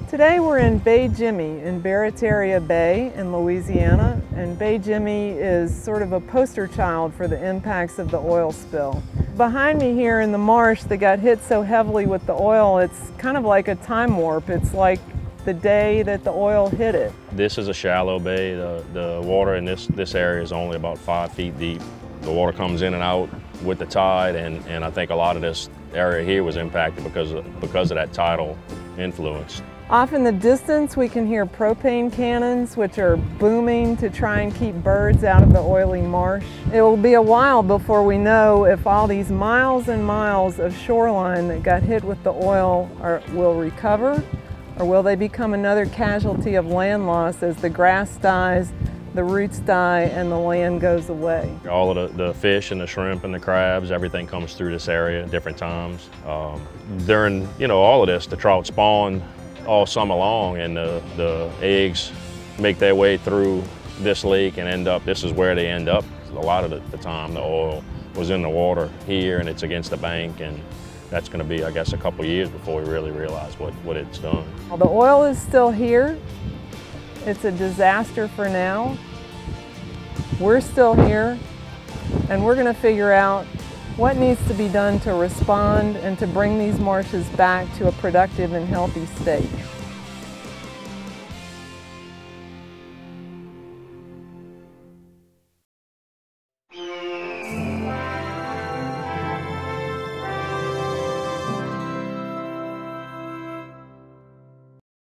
Today we're in Bay Jimmy in Barataria Bay in Louisiana, and Bay Jimmy is sort of a poster child for the impacts of the oil spill. Behind me here in the marsh that got hit so heavily with the oil, it's kind of like a time warp. It's like the day that the oil hit it. This is a shallow bay. The water in this area is only about 5 feet deep. The water comes in and out with the tide, and I think a lot of this area here was impacted because of that tidal influence. Off in the distance we can hear propane cannons, which are booming to try and keep birds out of the oily marsh. It will be a while before we know if all these miles and miles of shoreline that got hit with the oil will recover, or will they become another casualty of land loss as the grass dies, the roots die, and the land goes away. All of the fish and the shrimp and the crabs, everything comes through this area at different times. During all of this, the trout spawn all summer long, and the eggs make their way through this lake and this is where they end up. A lot of the time the oil was in the water here and it's against the bank, and that's going to be, I guess, a couple years before we really realize what it's done. Well, the oil is still here. It's a disaster for now. We're still here, and we're going to figure out what needs to be done to respond and to bring these marshes back to a productive and healthy state.